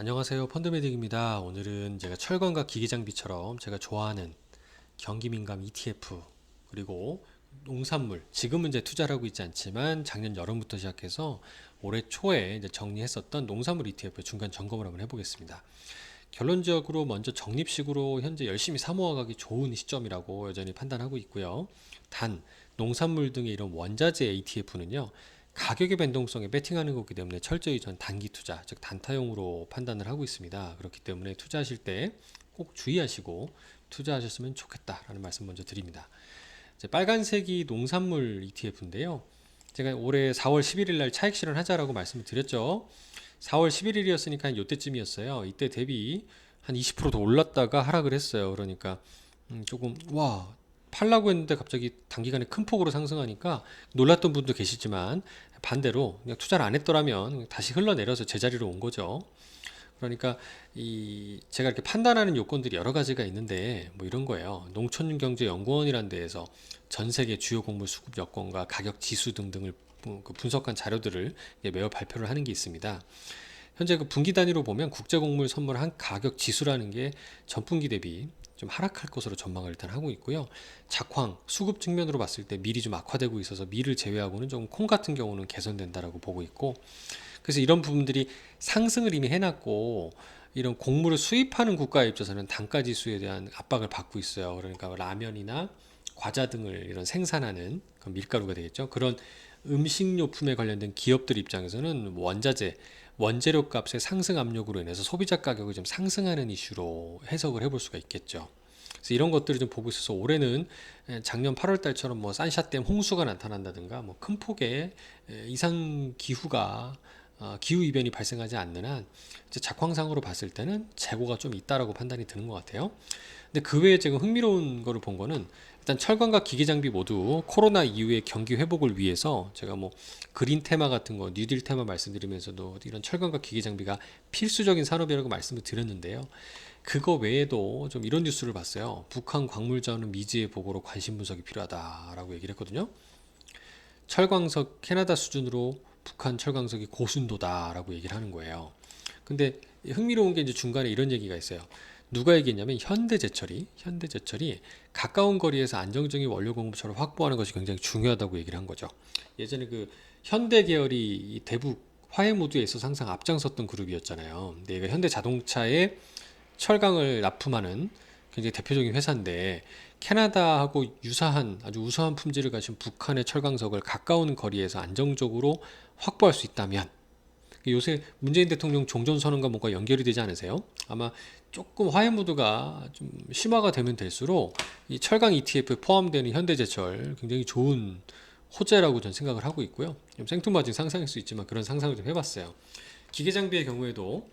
안녕하세요. 펀드메딕입니다. 오늘은 제가 철강과 기계장비처럼 제가 좋아하는 경기민감 ETF 그리고 농산물, 지금은 이제 투자를 하고 있지 않지만 작년 여름부터 시작해서 올해 초에 이제 정리했었던 농산물 ETF 중간 점검을 한번 해보겠습니다. 결론적으로 먼저 적립식으로 현재 열심히 사모아가기 좋은 시점이라고 여전히 판단하고 있고요. 단 농산물 등의 이런 원자재 ETF는요. 가격의 변동성에 베팅하는 거기 때문에 철저히 전 단기 투자, 즉 단타용으로 판단을 하고 있습니다. 그렇기 때문에 투자하실 때 꼭 주의하시고 투자하셨으면 좋겠다라는 말씀 먼저 드립니다. 이제 빨간색이 농산물 ETF인데요. 제가 올해 4월 11일 날 차익 실현하자라고 말씀을 드렸죠. 4월 11일이었으니까 이때쯤이었어요. 이때 대비 한 20%더 올랐다가 하락을 했어요. 그러니까 조금 팔라고 했는데 갑자기 단기간에 큰 폭으로 상승하니까 놀랐던 분도 계시지만 반대로 그냥 투자를 안 했더라면 다시 흘러내려서 제자리로 온 거죠. 그러니까 제가 이렇게 판단하는 요건들이 여러 가지가 있는데 뭐 이런 거예요. 농촌경제연구원이라는 데에서 전 세계 주요 곡물 수급 여건과 가격 지수 등등을 분석한 자료들을 매월 발표를 하는 게 있습니다. 현재 그 분기 단위로 보면 국제곡물 선물 한 가격 지수라는 게 전분기 대비 좀 하락할 것으로 전망을 일단 하고 있고요. 작황, 수급 측면으로 봤을 때 밀이 좀 악화되고 있어서 밀을 제외하고는 좀 콩 같은 경우는 개선된다라고 보고 있고, 그래서 이런 부분들이 상승을 이미 해놨고 이런 곡물을 수입하는 국가에 입장에서는 단가 지수에 대한 압박을 받고 있어요. 그러니까 라면이나 과자 등을 이런 생산하는 그 밀가루가 되겠죠. 그런 음식료품에 관련된 기업들 입장에서는 원자재, 원재료 값의 상승 압력으로 인해서 소비자 가격이 좀 상승하는 이슈로 해석을 해볼 수가 있겠죠. 그래서 이런 것들을 좀 보고 있어서 올해는 작년 8월 달처럼 뭐 산샤댐 홍수가 나타난다든가 뭐 큰 폭의 이상 기후가 기후 이변이 발생하지 않는 한 작황상으로 봤을 때는 재고가 좀 있다라고 판단이 드는 것 같아요. 근데 그 외에 제가 흥미로운 거를 본 거는 일단 철강과 기계 장비 모두 코로나 이후의 경기 회복을 위해서 제가 뭐 그린 테마 같은 거, 뉴딜 테마 말씀드리면서도 이런 철강과 기계 장비가 필수적인 산업이라고 말씀을 드렸는데요. 그거 외에도 좀 이런 뉴스를 봤어요. 북한 광물 자원은 미지의 보고로 관심 분석이 필요하다라고 얘기를 했거든요. 철광석 캐나다 수준으로 북한 철광석이 고순도다라고 얘기를 하는 거예요. 근데 흥미로운 게 이제 중간에 이런 얘기가 있어요. 누가 얘기했냐면 현대제철이 가까운 거리에서 안정적인 원료 공급처를 확보하는 것이 굉장히 중요하다고 얘기를 한 거죠. 예전에 그 현대 계열이 대북 화해 무드에 있어서 항상 앞장섰던 그룹이었잖아요. 근데 얘가 현대자동차에 철강을 납품하는 굉장히 대표적인 회사인데 캐나다하고 유사한 아주 우수한 품질을 가진 북한의 철강석을 가까운 거리에서 안정적으로 확보할 수 있다면, 요새 문재인 대통령 종전선언과 뭔가 연결이 되지 않으세요? 아마 조금 화해 무드가 좀 심화가 되면 될수록 이 철강 ETF에 포함되는 현대제철 굉장히 좋은 호재라고 저는 생각을 하고 있고요. 좀 생뚱맞은 상상일 수 있지만 그런 상상을 좀 해봤어요. 기계장비의 경우에도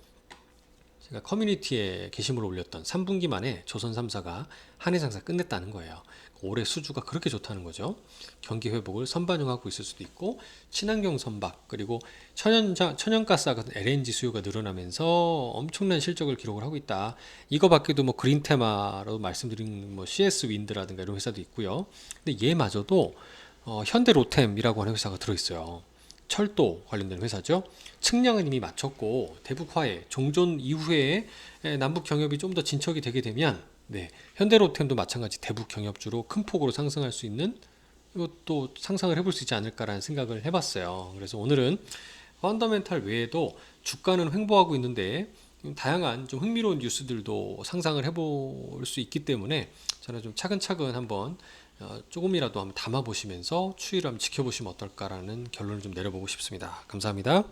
제가 커뮤니티에 게시물을 올렸던 3분기 만에 조선 3사가 한해 장사 끝냈다는 거예요. 올해 수주가 그렇게 좋다는 거죠. 경기 회복을 선반영하고 있을 수도 있고, 친환경 선박 그리고 천연가스 같은 LNG 수요가 늘어나면서 엄청난 실적을 기록을 하고 있다. 이거 밖에도 뭐 그린테마로 말씀드린 뭐 CS 윈드라든가 이런 회사도 있고요. 근데 얘마저도 현대 로템이라고 하는 회사가 들어있어요. 철도 관련된 회사죠. 측량은 이미 마쳤고 대북 화해, 종전 이후에 남북 경협이 좀 더 진척이 되게 되면 현대로템도 마찬가지 대북 경협주로 큰 폭으로 상승할 수 있는, 이것도 상상을 해볼 수 있지 않을까라는 생각을 해봤어요. 그래서 오늘은 펀더멘탈 외에도 주가는 횡보하고 있는데 다양한 좀 흥미로운 뉴스들도 상상을 해볼 수 있기 때문에 저는 좀 차근차근 한번 조금이라도 한번 담아보시면서 추이를 한번 지켜보시면 어떨까라는 결론을 좀 내려보고 싶습니다. 감사합니다.